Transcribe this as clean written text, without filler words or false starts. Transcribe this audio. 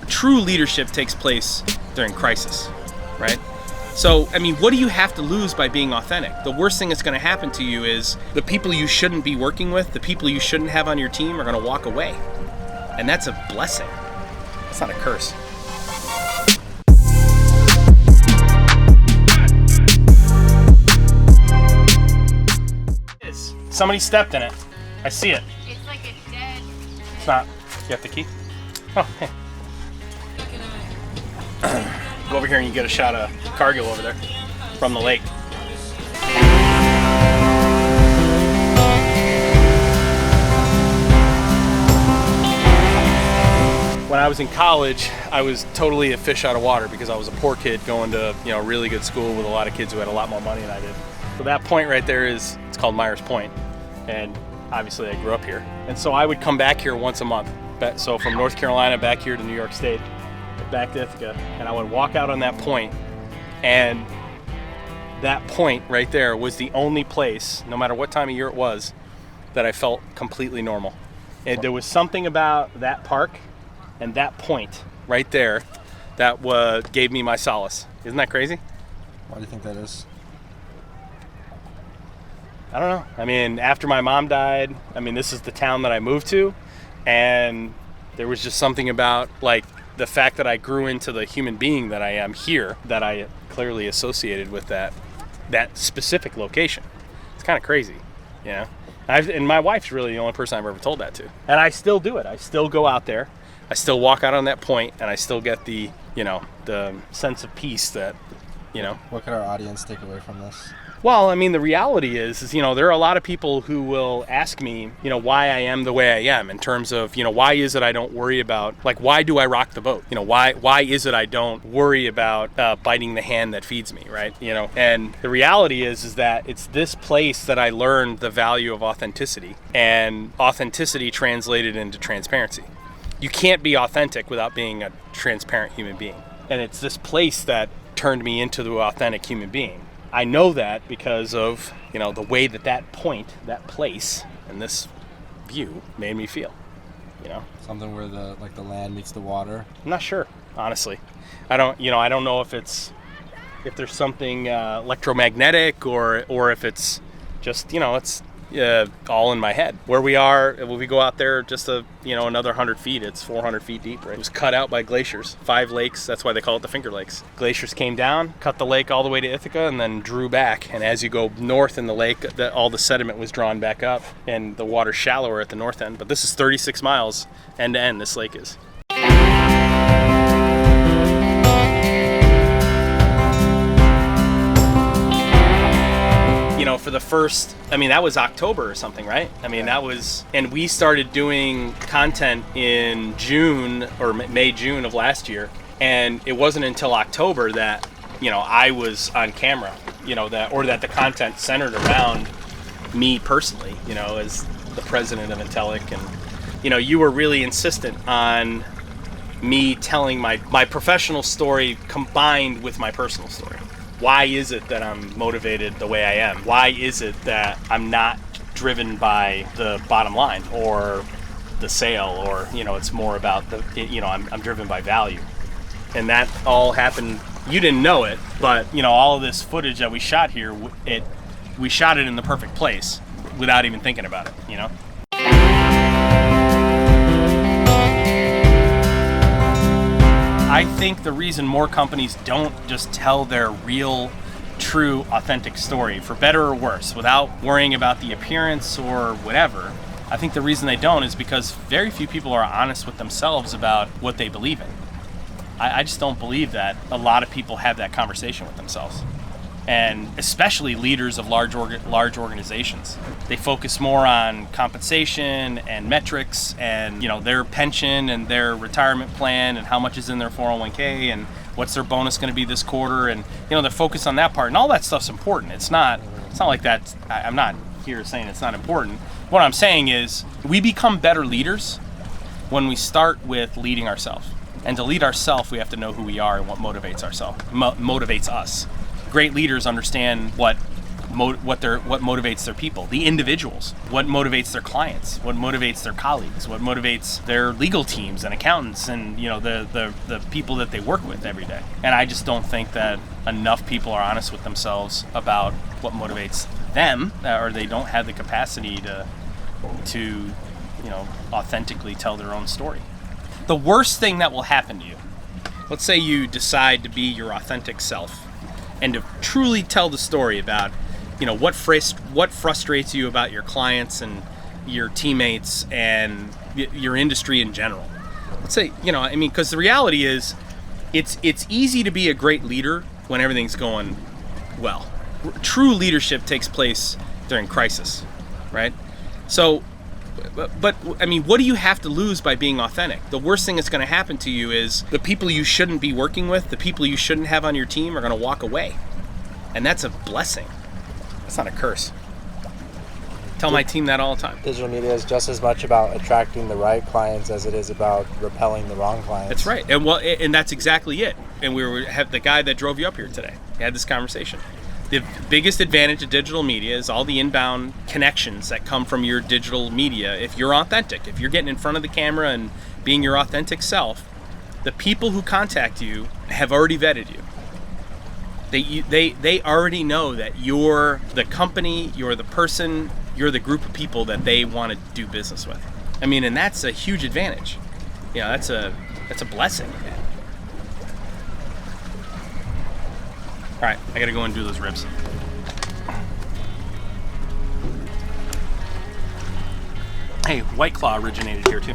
true leadership takes place during crisis, right? So, I mean, what do you have to lose by being authentic? The worst thing that's going to happen to you is the people you shouldn't be working with, the people you shouldn't have on your team are going to walk away. And that's a blessing. It's not a curse. Somebody stepped in it. I see it. It's like a dead... It's not. You have the key? Oh, hey. Go over here and you get a shot of Cargill over there from the lake. When I was in college, I was totally a fish out of water because I was a poor kid going to, a really good school with a lot of kids who had a lot more money than I did. So that point right there it's called Myers Point. And obviously I grew up here. And so I would come back here once a month. So from North Carolina back here to New York State, back to Ithaca, and I would walk out on that point, and that point right there was the only place, no matter what time of year it was, that I felt completely normal. And there was something about that park and that point right there that gave me my solace. Isn't that crazy? Why do you think that is? I don't know. I mean, after my mom died, this is the town that I moved to, and there was just something about, like, the fact that I grew into the human being that I am here that I clearly associated with that specific location. It's kind of crazy, and my wife's really the only person I've ever told that to. And I still do it. I still go out there. I still walk out on that point, and I still get the sense of peace that, What could our audience take away from this? Well, the reality is there are a lot of people who will ask me, why I am the way I am in terms of, why is it I don't worry about, like, why do I rock the boat? Why is it I don't worry about biting the hand that feeds me, right? And the reality is that it's this place that I learned the value of authenticity, and authenticity translated into transparency. You can't be authentic without being a transparent human being. And it's this place that turned me into the authentic human being. I know that because of, the way that point, that place, and this view made me feel, Something where the land meets the water? I'm not sure, honestly. I don't know if there's something electromagnetic or if it's just, it's all in my head. Where we are, when we go out there just another 100 feet, it's 400 feet deep, right? It was cut out by glaciers, 5 lakes. That's why they call it the Finger Lakes. Glaciers came down, cut the lake all the way to Ithaca, and then drew back. And as you go north in the lake, all the sediment was drawn back up, and the water's shallower at the north end. But this is 36 miles end to end, this lake is. For the first, that was October or something, right? And we started doing content in June or May, June of last year. And it wasn't until October that, I was on camera, that the content centered around me personally, as the president of Intellic. And, you were really insistent on me telling my professional story combined with my personal story. Why is it that I'm motivated the way I am? Why is it that I'm not driven by the bottom line or the sale or, it's more about I'm driven by value. And that all happened, you didn't know it, but, all of this footage that we shot here, we shot it in the perfect place without even thinking about it, I think the reason more companies don't just tell their real, true, authentic story, for better or worse, without worrying about the appearance or whatever, I think the reason they don't is because very few people are honest with themselves about what they believe in. I just don't believe that a lot of people have that conversation with themselves. And especially leaders of large organizations. They focus more on compensation and metrics and, their pension and their retirement plan and how much is in their 401k and what's their bonus going to be this quarter. And, they're focused on that part. And all that stuff's important. It's not like that. I'm not here saying it's not important. What I'm saying is we become better leaders when we start with leading ourselves. And to lead ourselves, we have to know who we are and what motivates us. Great leaders understand what what motivates their people, the individuals, what motivates their clients, what motivates their colleagues, what motivates their legal teams and accountants, and the people that they work with every day. And I just don't think that enough people are honest with themselves about what motivates them, or they don't have the capacity to authentically tell their own story. The worst thing that will happen to you, let's say you decide to be your authentic self and to truly tell the story about what frustrates you about your clients and your teammates and your industry in general. Let's say, because the reality is it's easy to be a great leader when everything's going well. True leadership takes place during crisis, right? So, but what do you have to lose by being authentic? The worst thing that's going to happen to you is the people you shouldn't be working with, the people you shouldn't have on your team are going to walk away. And that's a blessing. That's not a curse. Tell my team that all the time. Digital media is just as much about attracting the right clients as it is about repelling the wrong clients. That's right. And that's exactly it. And we have the guy that drove you up here today. We had this conversation. The biggest advantage of digital media is all the inbound connections that come from your digital media. If you're authentic, if you're getting in front of the camera and being your authentic self, the people who contact you have already vetted you. They already know that you're the company, you're the person, you're the group of people that they want to do business with. And that's a huge advantage. That's a blessing. All right, I gotta go and do those ribs. Hey, White Claw originated here too.